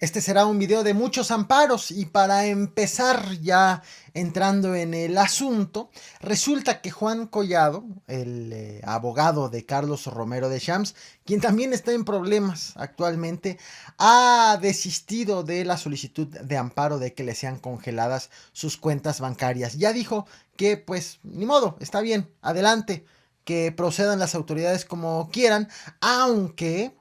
Este será un video de muchos amparos y para empezar ya entrando en el asunto, resulta que Juan Collado, el abogado de Carlos Romero de Champs, quien también está en problemas actualmente, ha desistido de la solicitud de amparo de que le sean congeladas sus cuentas bancarias. Ya dijo que pues ni modo, está bien, adelante, que procedan las autoridades como quieran, aunque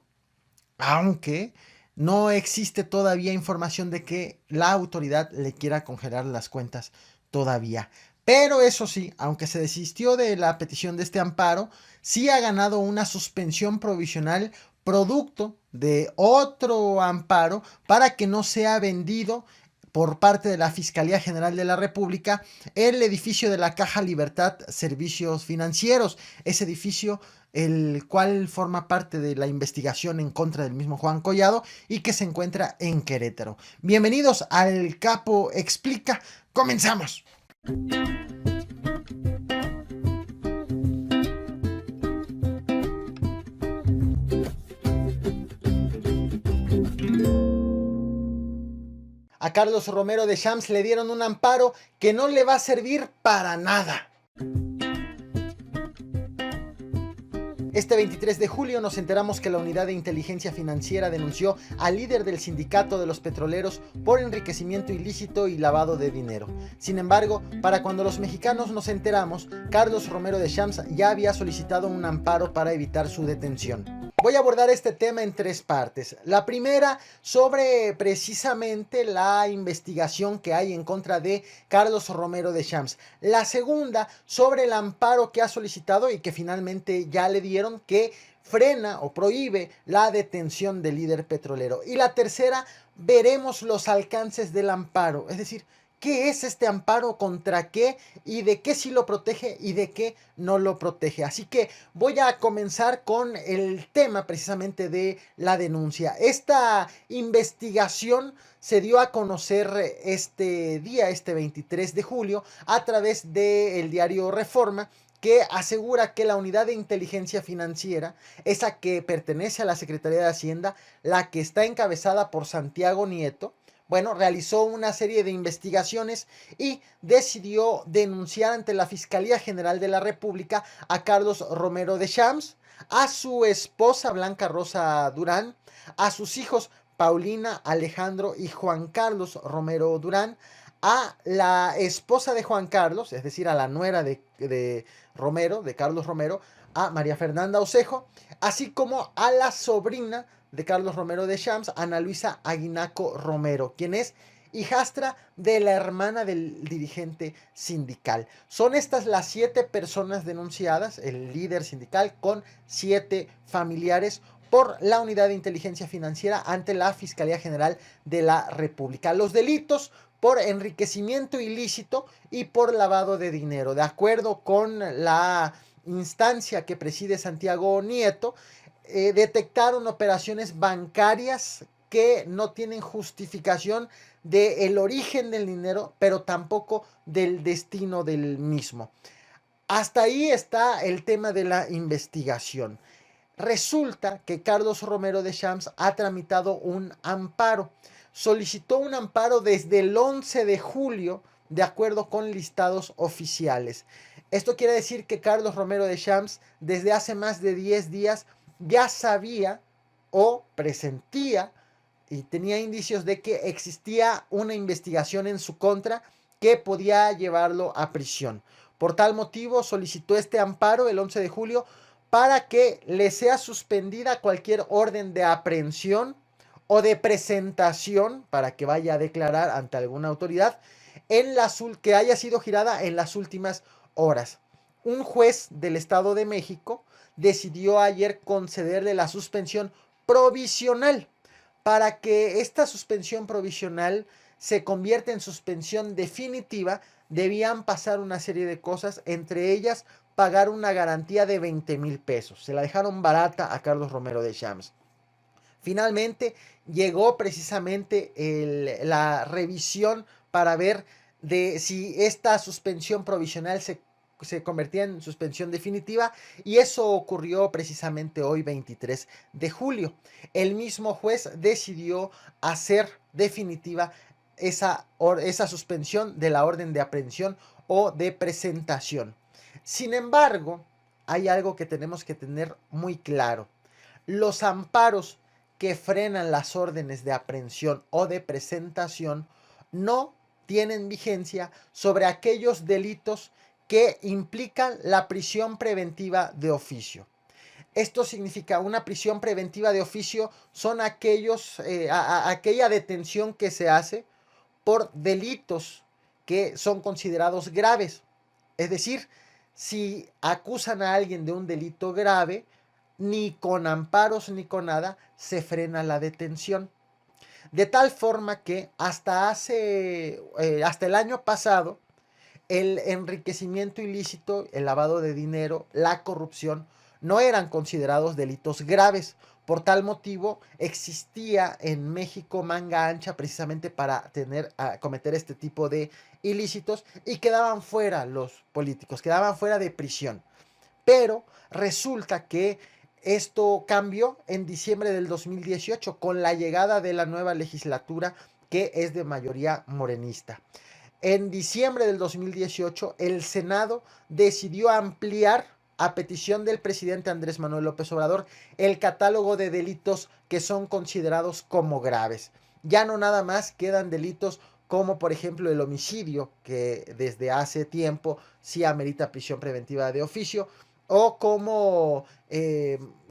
no existe todavía información de que la autoridad le quiera congelar las cuentas todavía. Pero eso sí, aunque se desistió de la petición de este amparo, sí ha ganado una suspensión provisional producto de otro amparo para que no sea vendido por parte de la Fiscalía General de la República el edificio de la Caja Libertad Servicios Financieros. Ese edificio el cual forma parte de la investigación en contra del mismo Juan Collado y que se encuentra en Querétaro. Bienvenidos al Capo Explica. ¡Comenzamos! A Carlos Romero de Champs le dieron un amparo que no le va a servir para nada. Este 23 de julio nos enteramos que la Unidad de Inteligencia Financiera denunció al líder del sindicato de los petroleros por enriquecimiento ilícito y lavado de dinero. Sin embargo, para cuando los mexicanos nos enteramos, Carlos Romero de Champs ya había solicitado un amparo para evitar su detención. Voy a abordar este tema en tres partes. La primera sobre precisamente la investigación que hay en contra de Carlos Romero de Champs. La segunda sobre el amparo que ha solicitado y que finalmente ya le dieron, que frena o prohíbe la detención del líder petrolero. Y la tercera, veremos los alcances del amparo, es decir, ¿qué es este amparo? ¿Contra qué? ¿Y de qué sí lo protege y de qué no lo protege? Así que voy a comenzar con el tema precisamente de la denuncia. Esta investigación se dio a conocer este día, este 23 de julio, a través del diario Reforma, que asegura que la unidad de inteligencia financiera, esa que pertenece a la Secretaría de Hacienda, la que está encabezada por Santiago Nieto, bueno, realizó una serie de investigaciones y decidió denunciar ante la Fiscalía General de la República a Carlos Romero de Champs, a su esposa Blanca Rosa Durán, a sus hijos Paulina, Alejandro y Juan Carlos Romero Durán, a la esposa de Juan Carlos, es decir, a la nuera de Romero, de Carlos Romero, a María Fernanda Osejo, así como a la sobrina de Carlos Romero de Champs, Ana Luisa Aguinaco Romero, quien es hijastra de la hermana del dirigente sindical. Son estas las 7 personas denunciadas, el líder sindical con 7 familiares, por la Unidad de Inteligencia Financiera ante la Fiscalía General de la República. Los delitos por enriquecimiento ilícito y por lavado de dinero. De acuerdo con la instancia que preside Santiago Nieto, detectaron operaciones bancarias que no tienen justificación del origen del dinero, pero tampoco del destino del mismo. Hasta ahí está el tema de la investigación. Resulta que Carlos Romero de Champs ha tramitado un amparo. Solicitó un amparo desde el 11 de julio, de acuerdo con listados oficiales. Esto quiere decir que Carlos Romero de Champs, desde hace más de 10 días, ya sabía o presentía y tenía indicios de que existía una investigación en su contra que podía llevarlo a prisión. Por tal motivo solicitó este amparo el 11 de julio para que le sea suspendida cualquier orden de aprehensión o de presentación para que vaya a declarar ante alguna autoridad en que haya sido girada en las últimas horas. Un juez del Estado de México decidió ayer concederle la suspensión provisional. Para que esta suspensión provisional se convierta en suspensión definitiva, debían pasar una serie de cosas, entre ellas pagar una garantía de 20,000 pesos. Se la dejaron barata a Carlos Romero de Champs. Finalmente llegó precisamente la revisión para ver de si esta suspensión provisional se se convertía en suspensión definitiva, y eso ocurrió precisamente hoy 23 de julio. El mismo juez decidió hacer definitiva esa suspensión de la orden de aprehensión o de presentación. Sin embargo, hay algo que tenemos que tener muy claro. Los amparos que frenan las órdenes de aprehensión o de presentación no tienen vigencia sobre aquellos delitos que implican la prisión preventiva de oficio. Esto significa una prisión preventiva de oficio son aquella detención que se hace por delitos que son considerados graves. Es decir, si acusan a alguien de un delito grave, ni con amparos ni con nada se frena la detención. De tal forma que hasta el año pasado, el enriquecimiento ilícito, el lavado de dinero, la corrupción, no eran considerados delitos graves. Por tal motivo, existía en México manga ancha precisamente para cometer este tipo de ilícitos, y quedaban fuera los políticos, quedaban fuera de prisión. Pero resulta que esto cambió en diciembre del 2018 con la llegada de la nueva legislatura, que es de mayoría morenista. En diciembre del 2018, el Senado decidió ampliar, a petición del presidente Andrés Manuel López Obrador, el catálogo de delitos que son considerados como graves. Ya no nada más quedan delitos como por ejemplo el homicidio, que desde hace tiempo sí amerita prisión preventiva de oficio, o como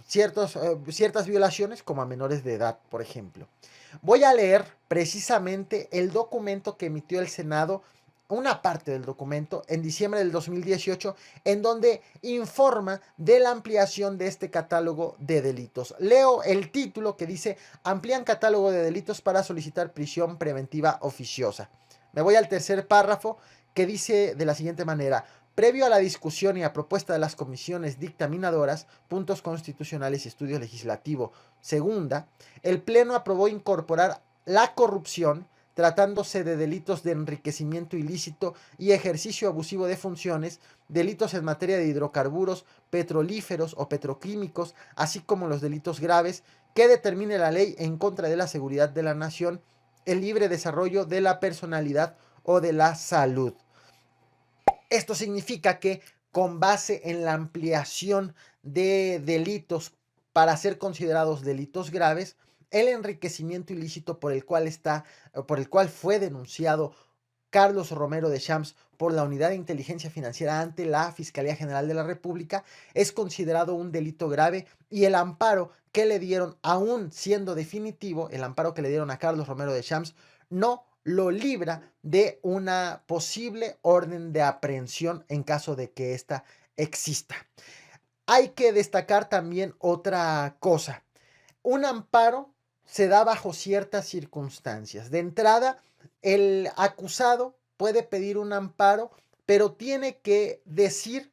ciertas violaciones como a menores de edad, por ejemplo. Voy a leer precisamente el documento que emitió el Senado, una parte del documento, en diciembre del 2018, en donde informa de la ampliación de este catálogo de delitos. Leo el título que dice: amplían catálogo de delitos para solicitar prisión preventiva oficiosa. Me voy al tercer párrafo, que dice de la siguiente manera: previo a la discusión y a propuesta de las comisiones dictaminadoras, puntos constitucionales y estudio legislativo segunda, el Pleno aprobó incorporar la corrupción, tratándose de delitos de enriquecimiento ilícito y ejercicio abusivo de funciones, delitos en materia de hidrocarburos, petrolíferos o petroquímicos, así como los delitos graves que determine la ley en contra de la seguridad de la nación, el libre desarrollo de la personalidad o de la salud. Esto significa que, con base en la ampliación de delitos para ser considerados delitos graves, el enriquecimiento ilícito por el cual fue denunciado Carlos Romero de Champs por la Unidad de Inteligencia Financiera ante la Fiscalía General de la República, es considerado un delito grave, y el amparo que le dieron, aún siendo definitivo, el amparo que le dieron a Carlos Romero de Champs no lo libra de una posible orden de aprehensión en caso de que ésta exista. Hay que destacar también otra cosa. Un amparo se da bajo ciertas circunstancias. De entrada, el acusado puede pedir un amparo, pero tiene que decir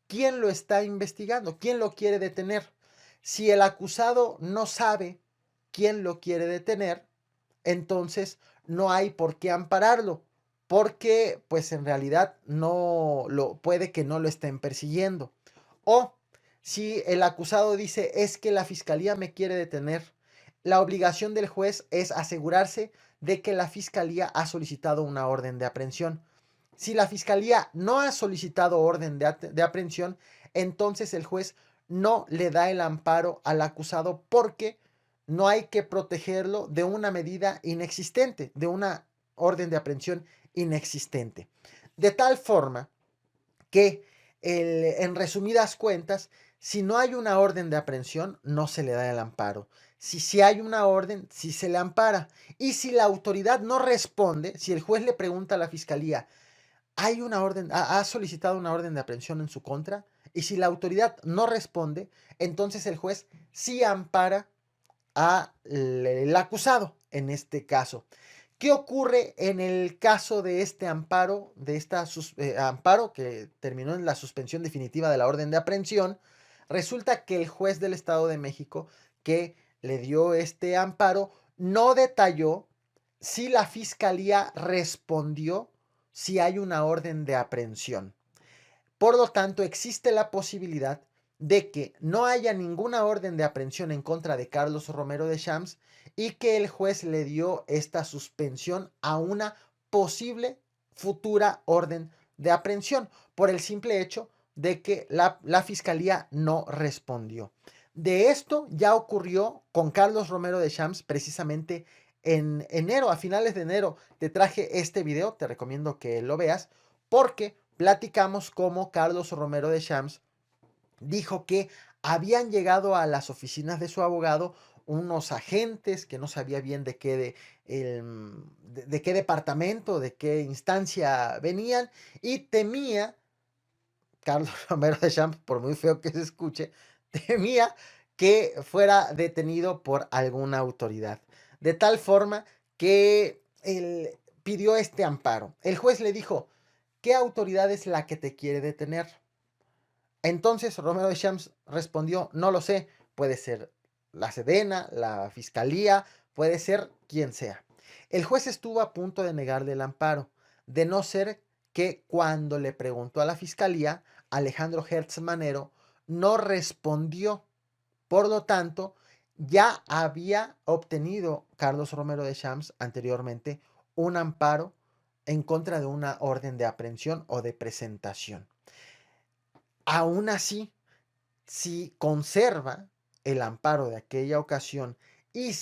quién lo está investigando, quién lo quiere detener. Si el acusado no sabe quién lo quiere detener, entonces no hay por qué ampararlo, porque pues en realidad puede que no lo estén persiguiendo. O si el acusado dice: es que la fiscalía me quiere detener, la obligación del juez es asegurarse de que la fiscalía ha solicitado una orden de aprehensión. Si la fiscalía no ha solicitado orden de aprehensión, entonces el juez no le da el amparo al acusado, porque no hay que protegerlo de una medida inexistente, de una orden de aprehensión inexistente. De tal forma que, en resumidas cuentas, si no hay una orden de aprehensión, no se le da el amparo. Si hay una orden, sí se le ampara. Y si la autoridad no responde, si el juez le pregunta a la fiscalía: ¿hay una orden, ha solicitado una orden de aprehensión en su contra? Y si la autoridad no responde, entonces el juez sí ampara al acusado en este caso. ¿Qué ocurre en el caso de este amparo, amparo que terminó en la suspensión definitiva de la orden de aprehensión? Resulta que el juez del Estado de México, que le dio este amparo, no detalló si la fiscalía respondió si hay una orden de aprehensión. Por lo tanto, existe la posibilidad de que no haya ninguna orden de aprehensión en contra de Carlos Romero de Champs y que el juez le dio esta suspensión a una posible futura orden de aprehensión por el simple hecho de que la fiscalía no respondió. De esto ya ocurrió con Carlos Romero de Champs precisamente en enero, a finales de enero. Te traje este video, te recomiendo que lo veas, porque platicamos cómo Carlos Romero de Champs dijo que habían llegado a las oficinas de su abogado unos agentes que no sabía bien de qué departamento, de qué instancia venían, y temía, Carlos Romero de Champs, por muy feo que se escuche, temía que fuera detenido por alguna autoridad. De tal forma que él pidió este amparo. El juez le dijo, ¿qué autoridad es la que te quiere detener? Entonces Romero de Champs respondió, no lo sé, puede ser la Sedena, la Fiscalía, puede ser quien sea. El juez estuvo a punto de negarle el amparo, de no ser que cuando le preguntó a la Fiscalía, Alejandro Hertz Manero no respondió. Por lo tanto, ya había obtenido Carlos Romero de Champs anteriormente un amparo en contra de una orden de aprehensión o de presentación. Aún así, si conserva el amparo de aquella ocasión y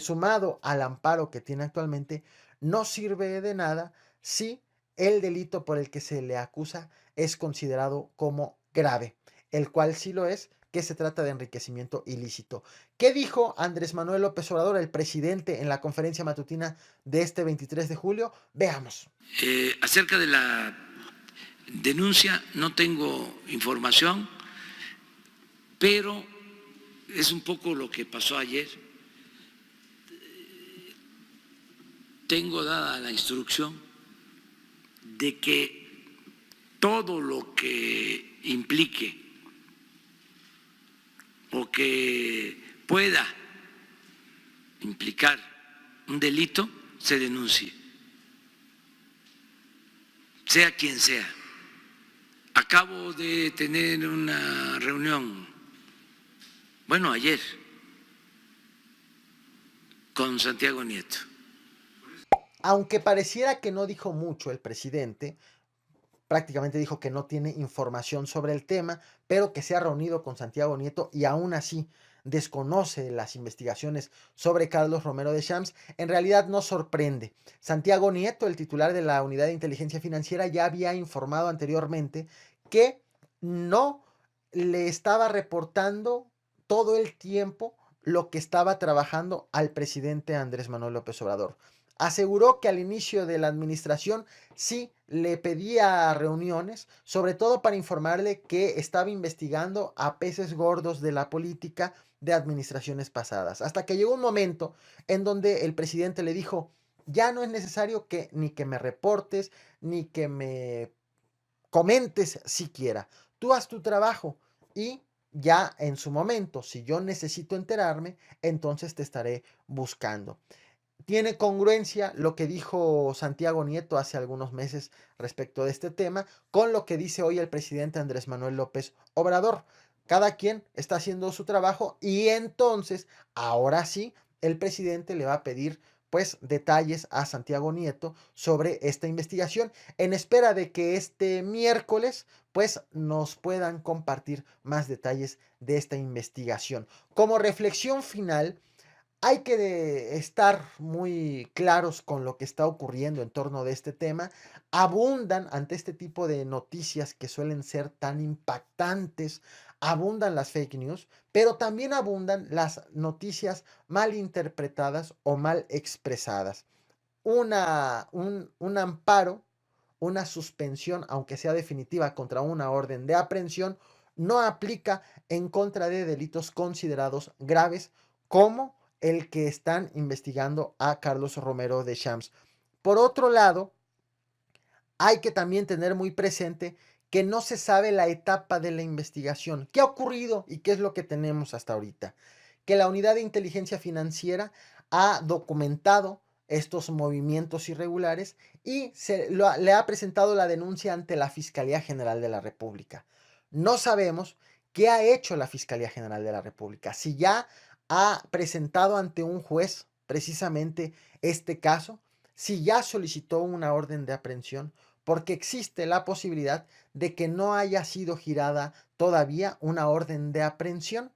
sumado al amparo que tiene actualmente, no sirve de nada si el delito por el que se le acusa es considerado como grave, el cual sí lo es, que se trata de enriquecimiento ilícito. ¿Qué dijo Andrés Manuel López Obrador, el presidente, en la conferencia matutina de este 23 de julio? Veamos. Acerca de la denuncia no tengo información, pero es un poco lo que pasó ayer. Tengo dada la instrucción de que todo lo que implique o que pueda implicar un delito se denuncie, sea quien sea. Acabo de tener una reunión, bueno, ayer, con Santiago Nieto. Aunque pareciera que no dijo mucho el presidente, prácticamente dijo que no tiene información sobre el tema, pero que se ha reunido con Santiago Nieto y aún así desconoce las investigaciones sobre Carlos Romero de Champs, en realidad no sorprende. Santiago Nieto, el titular de la Unidad de Inteligencia Financiera, ya había informado anteriormente que no le estaba reportando todo el tiempo lo que estaba trabajando al presidente Andrés Manuel López Obrador. Aseguró que al inicio de la administración sí le pedía reuniones, sobre todo para informarle que estaba investigando a peces gordos de la política de administraciones pasadas. Hasta que llegó un momento en donde el presidente le dijo, ya no es necesario que ni que me reportes, ni que me comentes siquiera. Tú haz tu trabajo y ya en su momento, si yo necesito enterarme, entonces te estaré buscando. Tiene congruencia lo que dijo Santiago Nieto hace algunos meses respecto de este tema con lo que dice hoy el presidente Andrés Manuel López Obrador. Cada quien está haciendo su trabajo y entonces, ahora sí, el presidente le va a pedir pues detalles a Santiago Nieto sobre esta investigación en espera de que este miércoles pues nos puedan compartir más detalles de esta investigación. Como reflexión final, hay que estar muy claros con lo que está ocurriendo en torno de este tema. Abundan ante este tipo de noticias que suelen ser tan impactantes, abundan las fake news, pero también abundan las noticias mal interpretadas o mal expresadas. Un amparo, una suspensión, aunque sea definitiva, contra una orden de aprehensión, no aplica en contra de delitos considerados graves como el que están investigando a Carlos Romero de Champs. Por otro lado, hay que también tener muy presente que no se sabe la etapa de la investigación. ¿Qué ha ocurrido y qué es lo que tenemos hasta ahorita? Que la Unidad de Inteligencia Financiera ha documentado estos movimientos irregulares y le ha presentado la denuncia ante la Fiscalía General de la República. No sabemos qué ha hecho la Fiscalía General de la República, si ya ha presentado ante un juez precisamente este caso, si ya solicitó una orden de aprehensión, porque existe la posibilidad de que no haya sido girada todavía una orden de aprehensión,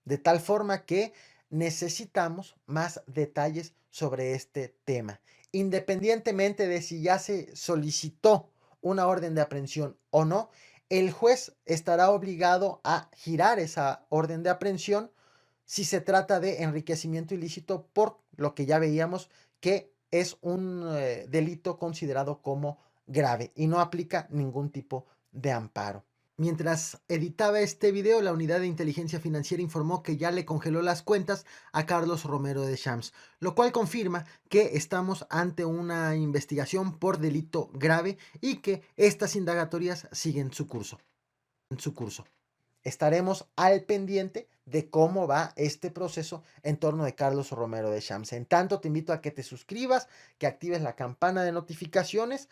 de tal forma que necesitamos más detalles sobre este tema. Independientemente de si ya se solicitó una orden de aprehensión o no, el juez estará obligado a girar esa orden de aprehensión si se trata de enriquecimiento ilícito, por lo que ya veíamos que es un delito considerado como grave y no aplica ningún tipo de amparo. Mientras editaba este video, la Unidad de Inteligencia Financiera informó que ya le congeló las cuentas a Carlos Romero Deschamps, lo cual confirma que estamos ante una investigación por delito grave y que estas indagatorias siguen su curso. Estaremos al pendiente de cómo va este proceso en torno de Carlos Romero Deschamps. En tanto, te invito a que te suscribas, que actives la campana de notificaciones,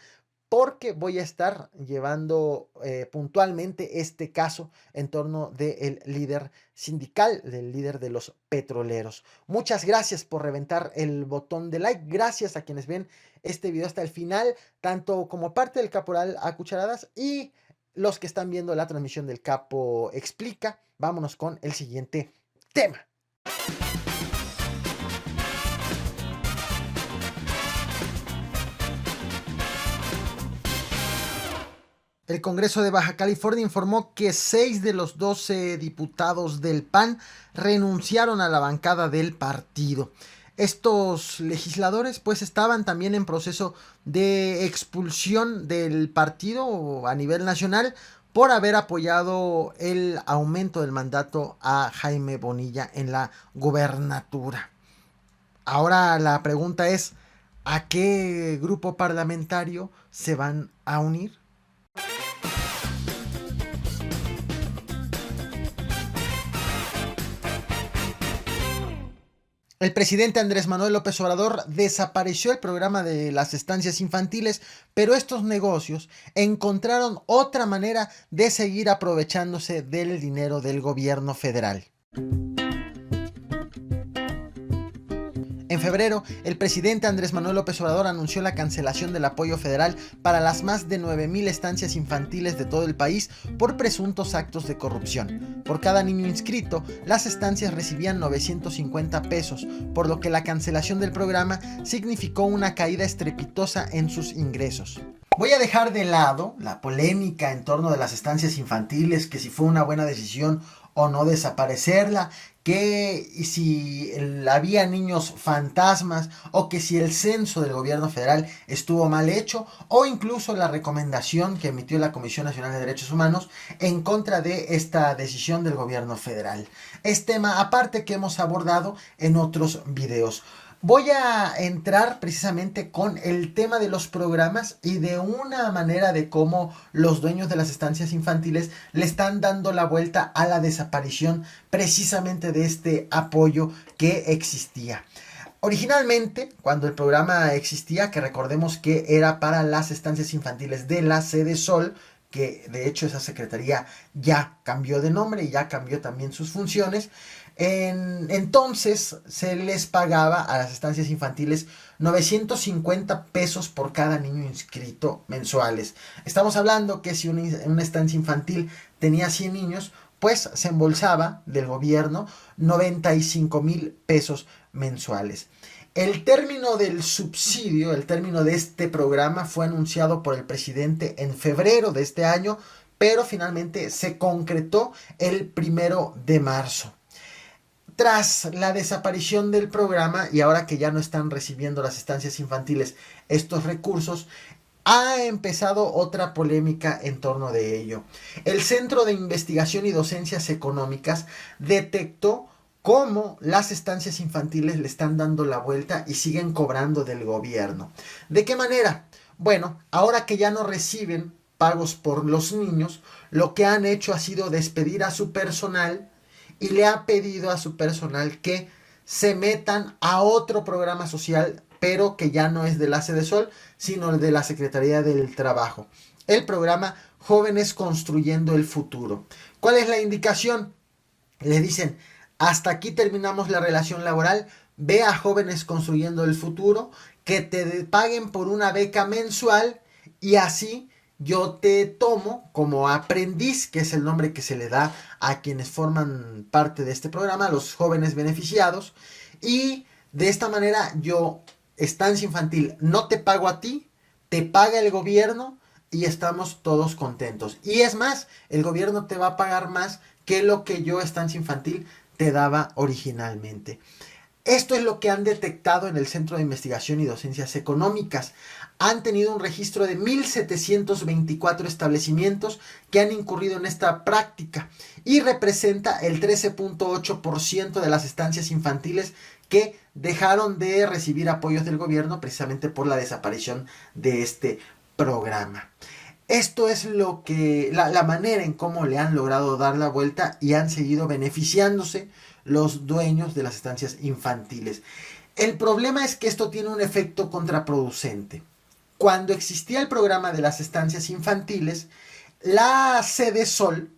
porque voy a estar llevando puntualmente este caso en torno del líder sindical, del líder de los petroleros. Muchas gracias por reventar el botón de like. Gracias a quienes ven este video hasta el final, tanto como parte del Caporal a Cucharadas y los que están viendo la transmisión del Capo Explica. Vámonos con el siguiente tema. El Congreso de Baja California informó que 6 de los 12 diputados del PAN renunciaron a la bancada del partido. Estos legisladores pues estaban también en proceso de expulsión del partido a nivel nacional por haber apoyado el aumento del mandato a Jaime Bonilla en la gubernatura. Ahora la pregunta es, ¿a qué grupo parlamentario se van a unir? El presidente Andrés Manuel López Obrador desapareció el programa de las estancias infantiles, pero estos negocios encontraron otra manera de seguir aprovechándose del dinero del gobierno federal. En febrero, el presidente Andrés Manuel López Obrador anunció la cancelación del apoyo federal para las más de 9,000 estancias infantiles de todo el país por presuntos actos de corrupción. Por cada niño inscrito, las estancias recibían 950 pesos, por lo que la cancelación del programa significó una caída estrepitosa en sus ingresos. Voy a dejar de lado la polémica en torno de las estancias infantiles, que si fue una buena decisión o no desaparecerla, que si había niños fantasmas o que si el censo del gobierno federal estuvo mal hecho, o incluso la recomendación que emitió la Comisión Nacional de Derechos Humanos en contra de esta decisión del gobierno federal. Es tema aparte que hemos abordado en otros videos. Voy a entrar precisamente con el tema de los programas y de una manera de cómo los dueños de las estancias infantiles le están dando la vuelta a la desaparición precisamente de este apoyo que existía. Originalmente, cuando el programa existía, que recordemos que era para las estancias infantiles de la Sede Sol, que de hecho esa secretaría ya cambió de nombre y ya cambió también sus funciones, entonces se les pagaba a las estancias infantiles 950 pesos por cada niño inscrito mensuales. Estamos hablando que si una estancia infantil tenía 100 niños, pues se embolsaba del gobierno 95,000 pesos mensuales. El término del subsidio, el término de este programa fue anunciado por el presidente en febrero de este año, pero finalmente se concretó el 1 de marzo. Tras la desaparición del programa y ahora que ya no están recibiendo las estancias infantiles estos recursos, ha empezado otra polémica en torno de ello. El Centro de Investigación y Docencias Económicas detectó cómo las estancias infantiles le están dando la vuelta y siguen cobrando del gobierno. ¿De qué manera? Bueno, ahora que ya no reciben pagos por los niños, lo que han hecho ha sido despedir a su personal y le ha pedido a su personal que se metan a otro programa social pero que ya no es de la Sedesol, sino de la Secretaría del Trabajo. El programa Jóvenes Construyendo el Futuro. ¿Cuál es la indicación? Le dicen, hasta aquí terminamos la relación laboral, ve a Jóvenes Construyendo el Futuro, que te paguen por una beca mensual y así yo te tomo como aprendiz, que es el nombre que se le da a quienes forman parte de este programa, los jóvenes beneficiados, y de esta manera yo, estancia infantil, no te pago a ti, te paga el gobierno y estamos todos contentos. Y es más, el gobierno te va a pagar más que lo que yo, estancia infantil, te daba originalmente. Esto es lo que han detectado en el Centro de Investigación y Docencias Económicas. Han tenido un registro de 1.724 establecimientos que han incurrido en esta práctica y representa el 13.8% de las estancias infantiles que dejaron de recibir apoyos del gobierno precisamente por la desaparición de este programa. Esto es lo que la manera en cómo le han logrado dar la vuelta y han seguido beneficiándose los dueños de las estancias infantiles. El problema es que esto tiene un efecto contraproducente. Cuando existía el programa de las estancias infantiles, la Sedesol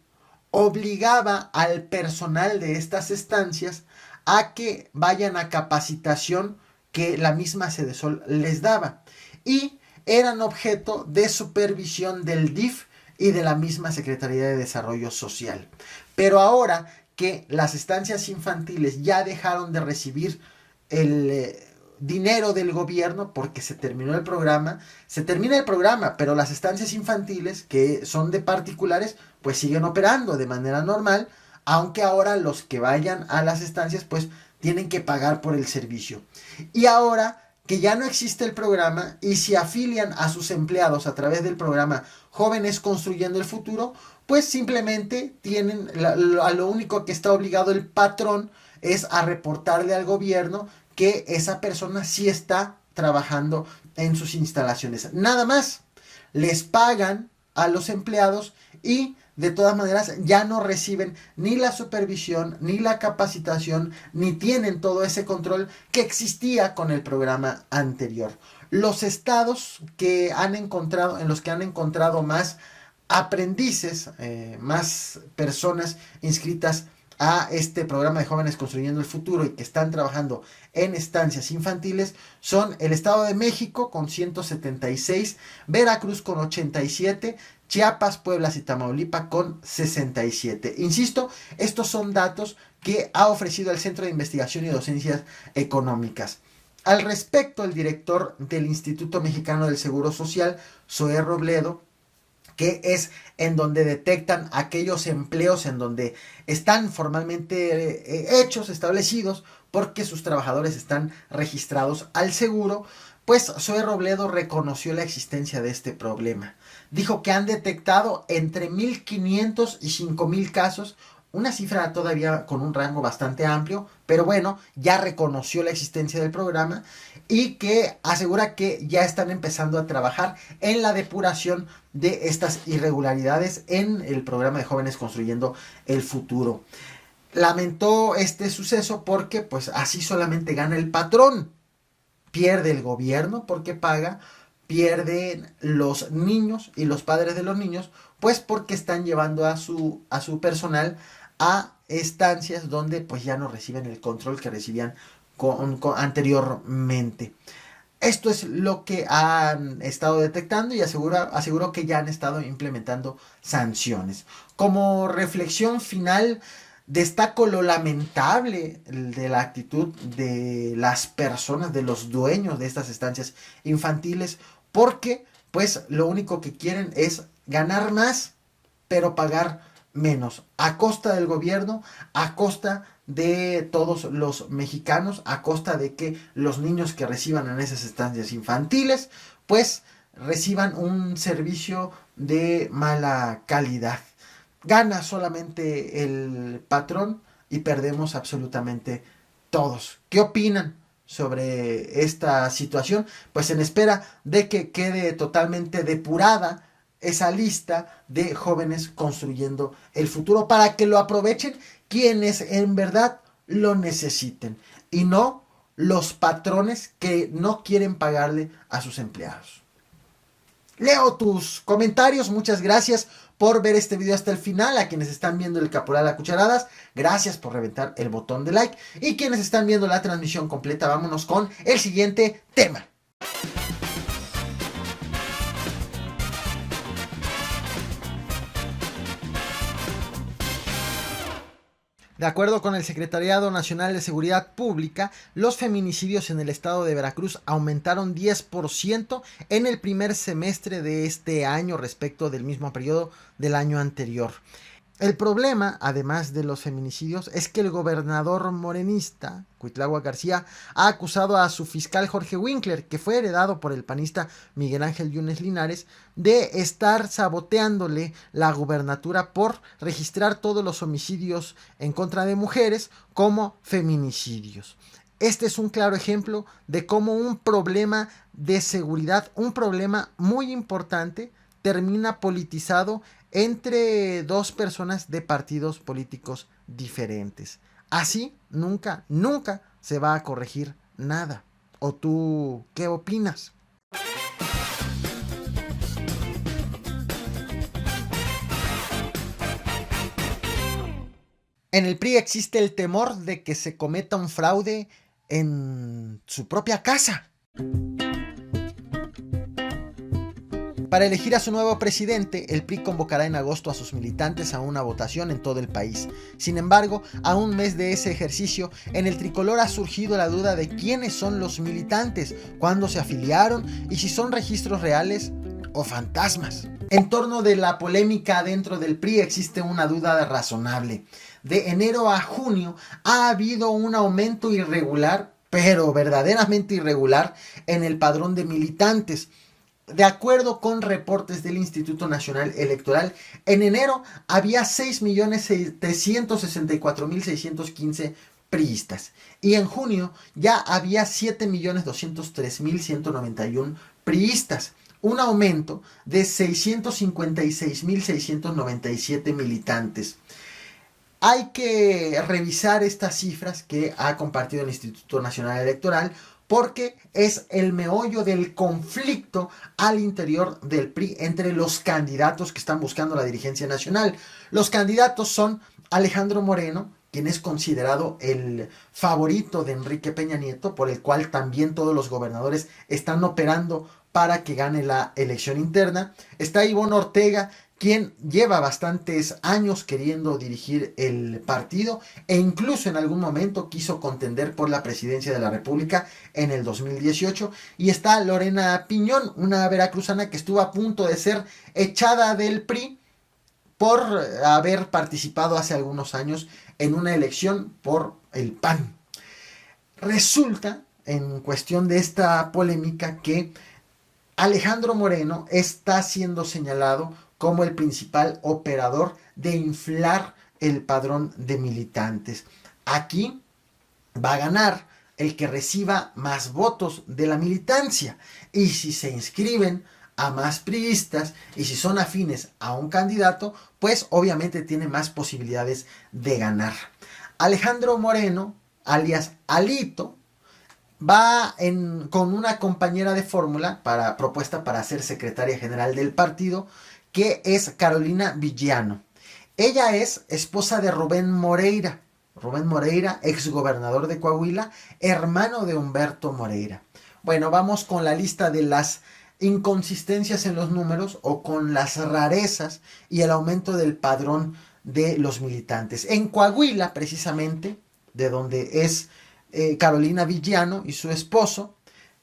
obligaba al personal de estas estancias a que vayan a capacitación que la misma Sedesol les daba y eran objeto de supervisión del DIF y de la misma Secretaría de Desarrollo Social. Pero ahora que las estancias infantiles ya dejaron de recibir el dinero del gobierno porque se termina el programa, pero las estancias infantiles, que son de particulares, pues siguen operando de manera normal, aunque ahora los que vayan a las estancias pues tienen que pagar por el servicio. Y ahora que ya no existe el programa y se afilian a sus empleados a través del programa Jóvenes Construyendo el Futuro, pues simplemente tienen, a lo único que está obligado el patrón es a reportarle al gobierno que esa persona sí está trabajando en sus instalaciones. Nada más, les pagan a los empleados y de todas maneras ya no reciben ni la supervisión, ni la capacitación, ni tienen todo ese control que existía con el programa anterior. Los estados que han encontrado, en los que han encontrado más aprendices, más personas inscritas a este programa de Jóvenes Construyendo el Futuro y que están trabajando en estancias infantiles son el Estado de México con 176, Veracruz con 87, Chiapas, Puebla y Tamaulipas con 67. Insisto, estos son datos que ha ofrecido el Centro de Investigación y Docencias Económicas. Al respecto, el director del Instituto Mexicano del Seguro Social, Zoé Robledo, que es en donde detectan aquellos empleos en donde están formalmente hechos, establecidos, porque sus trabajadores están registrados al seguro, pues Zoé Robledo reconoció la existencia de este problema. Dijo que han detectado entre 1.500 y 5.000 casos, una cifra todavía con un rango bastante amplio, pero bueno, ya reconoció la existencia del programa y que asegura que ya están empezando a trabajar en la depuración de estas irregularidades en el programa de Jóvenes Construyendo el Futuro. Lamentó este suceso porque pues así solamente gana el patrón, pierde el gobierno porque paga, pierden los niños y los padres de los niños, pues porque están llevando a su personal a estancias donde pues ya no reciben el control que recibían anteriormente. Esto es lo que han estado detectando y aseguró que ya han estado implementando sanciones. Como reflexión final, destaco lo lamentable de la actitud de las personas, de los dueños de estas estancias infantiles, porque pues lo único que quieren es ganar más, pero pagar menos, a costa del gobierno, a costa de todos los mexicanos, a costa de que los niños que reciban en esas estancias infantiles, pues reciban un servicio de mala calidad. Gana solamente el patrón y perdemos absolutamente todos. ¿Qué opinan sobre esta situación? Pues en espera de que quede totalmente depurada esa lista de Jóvenes Construyendo el Futuro para que lo aprovechen quienes en verdad lo necesiten y no los patrones que no quieren pagarle a sus empleados. Leo tus comentarios, muchas gracias por ver este video hasta el final. A quienes están viendo el Caporal a Cucharadas, gracias por reventar el botón de like. Y quienes están viendo la transmisión completa, vámonos con el siguiente tema. De acuerdo con el Secretariado Nacional de Seguridad Pública, los feminicidios en el estado de Veracruz aumentaron 10% en el primer semestre de este año respecto del mismo periodo del año anterior. El problema, además de los feminicidios, es que el gobernador morenista, Cuitláhuac García, ha acusado a su fiscal Jorge Winkler, que fue heredado por el panista Miguel Ángel Yunes Linares, de estar saboteándole la gubernatura por registrar todos los homicidios en contra de mujeres como feminicidios. Este es un claro ejemplo de cómo un problema de seguridad, un problema muy importante, termina politizado entre dos personas de partidos políticos diferentes. Así nunca se va a corregir nada. ¿O tú qué opinas? En el PRI existe el temor de que se cometa un fraude en su propia casa. Para elegir a su nuevo presidente, el PRI convocará en agosto a sus militantes a una votación en todo el país. Sin embargo, a un mes de ese ejercicio, en el tricolor ha surgido la duda de quiénes son los militantes, cuándo se afiliaron y si son registros reales o fantasmas. En torno de la polémica dentro del PRI existe una duda razonable. De enero a junio ha habido un aumento irregular, pero verdaderamente irregular, en el padrón de militantes. De acuerdo con reportes del Instituto Nacional Electoral, en enero había 6.364.615 priistas y en junio ya había 7.203.191 priistas, un aumento de 656.697 militantes. Hay que revisar estas cifras que ha compartido el Instituto Nacional Electoral, porque es el meollo del conflicto al interior del PRI entre los candidatos que están buscando la dirigencia nacional. Los candidatos son Alejandro Moreno, quien es considerado el favorito de Enrique Peña Nieto, por el cual también todos los gobernadores están operando para que gane la elección interna. Está Ivonne Ortega, quien lleva bastantes años queriendo dirigir el partido e incluso en algún momento quiso contender por la presidencia de la República en el 2018. Y está Lorena Piñón, una veracruzana que estuvo a punto de ser echada del PRI por haber participado hace algunos años en una elección por el PAN. Resulta, en cuestión de esta polémica, que Alejandro Moreno está siendo señalado como el principal operador de inflar el padrón de militantes. Aquí va a ganar el que reciba más votos de la militancia. Y si se inscriben a más priistas y si son afines a un candidato, pues obviamente tiene más posibilidades de ganar. Alejandro Moreno, alias Alito, va con una compañera de fórmula propuesta para ser secretaria general del partido, que es Carolina Villano. Ella es esposa de Rubén Moreira. Rubén Moreira, exgobernador de Coahuila, hermano de Humberto Moreira. Bueno, vamos con la lista de las inconsistencias en los números o con las rarezas y el aumento del padrón de los militantes. En Coahuila, precisamente, de donde es Carolina Villano y su esposo,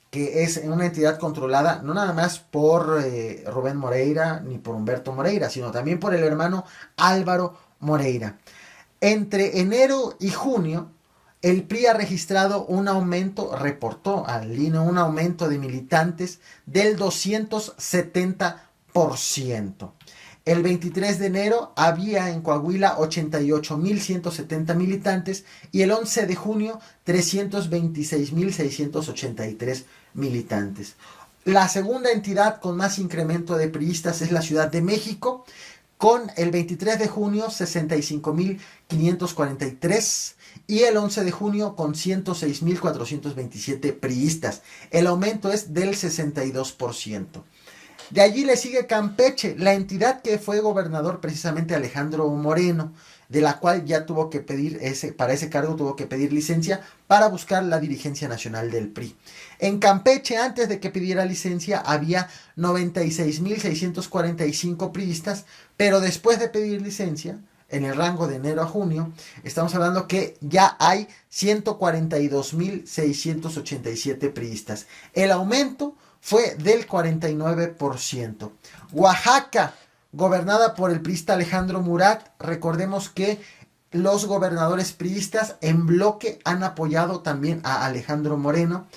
que es una entidad controlada no nada más por Rubén Moreira ni por Humberto Moreira, sino también por el hermano Álvaro Moreira. Entre enero y junio, el PRI ha registrado un aumento, reportó al INE un aumento de militantes del 270%. El 23 de enero había en Coahuila 88.170 militantes y el 11 de junio 326.683 militantes. La segunda entidad con más incremento de priistas es la Ciudad de México, con el 23 de junio 65.543 y el 11 de junio con 106.427 priistas. El aumento es del 62%. De allí le sigue Campeche, la entidad que fue gobernador precisamente Alejandro Moreno, de la cual ya tuvo que pedir, para ese cargo tuvo que pedir licencia para buscar la dirigencia nacional del PRI. En Campeche, antes de que pidiera licencia, había 96.645 priistas, pero después de pedir licencia, en el rango de enero a junio, estamos hablando que ya hay 142.687 priistas. El aumento fue del 49%. Oaxaca, gobernada por el priista Alejandro Murat, recordemos que los gobernadores priistas en bloque han apoyado también a Alejandro Moreno.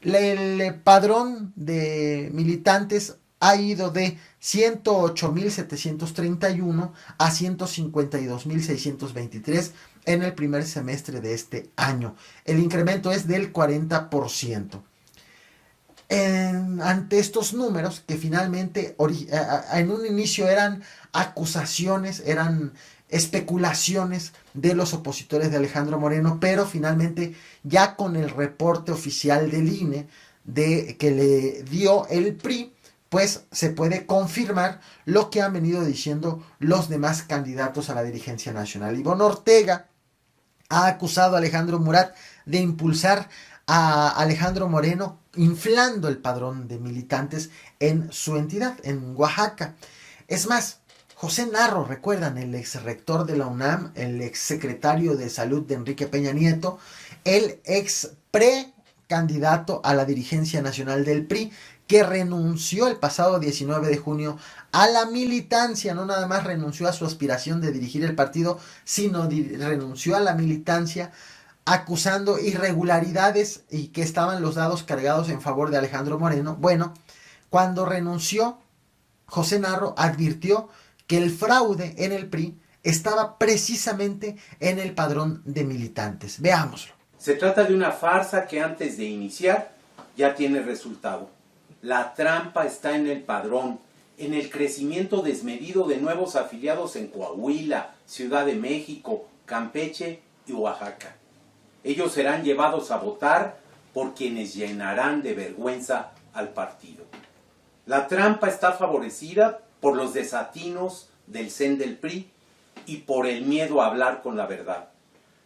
El padrón de militantes ha ido de 108.731 a 152.623 en el primer semestre de este año. El incremento es del 40%. Ante estos números que finalmente en un inicio eran acusaciones, eran especulaciones de los opositores de Alejandro Moreno, pero finalmente ya con el reporte oficial del INE que le dio el PRI, pues se puede confirmar lo que han venido diciendo los demás candidatos a la dirigencia nacional. Ivonne Ortega ha acusado a Alejandro Murat de impulsar a Alejandro Moreno inflando el padrón de militantes en su entidad, en Oaxaca. Es más, José Narro, recuerdan, el ex rector de la UNAM, el ex secretario de salud de Enrique Peña Nieto, el ex precandidato a la dirigencia nacional del PRI, que renunció el pasado 19 de junio a la militancia, no nada más renunció a su aspiración de dirigir el partido, sino renunció a la militancia, acusando irregularidades y que estaban los dados cargados en favor de Alejandro Moreno. Bueno, cuando renunció, José Narro advirtió que el fraude en el PRI estaba precisamente en el padrón de militantes. Veámoslo. Se trata de una farsa que antes de iniciar ya tiene resultado. La trampa está en el padrón, en el crecimiento desmedido de nuevos afiliados en Coahuila, Ciudad de México, Campeche y Oaxaca. Ellos serán llevados a votar por quienes llenarán de vergüenza al partido. La trampa está favorecida por los desatinos del CEN del PRI y por el miedo a hablar con la verdad.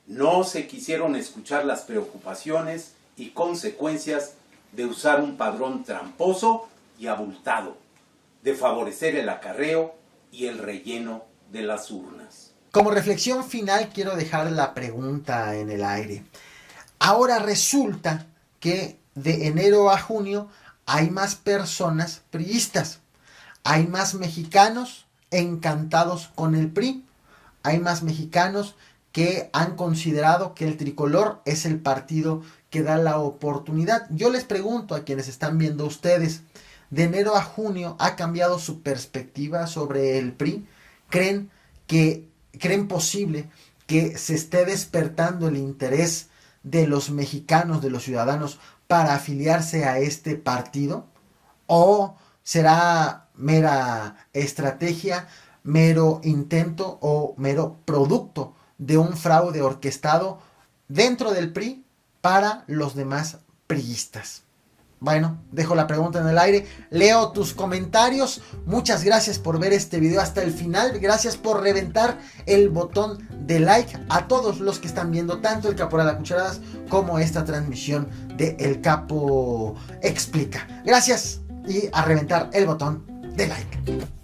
No se quisieron escuchar las preocupaciones y consecuencias de usar un padrón tramposo y abultado, de favorecer el acarreo y el relleno de las urnas. Como reflexión final quiero dejar la pregunta en el aire. Ahora resulta que de enero a junio hay más personas priistas, hay más mexicanos encantados con el PRI, hay más mexicanos que han considerado que el tricolor es el partido que da la oportunidad. Yo les pregunto a quienes están viendo ustedes, ¿de enero a junio ha cambiado su perspectiva sobre el PRI? ¿Creen posible que se esté despertando el interés de los mexicanos, de los ciudadanos, para afiliarse a este partido? ¿O será mera estrategia, mero intento o mero producto de un fraude orquestado dentro del PRI para los demás priistas? Bueno, dejo la pregunta en el aire, leo tus comentarios. Muchas gracias por ver este video hasta el final. Gracias por reventar el botón de like a todos los que están viendo tanto el Caporal a Cucharadas como esta transmisión de El Capo Explica. Gracias y a reventar el botón de like.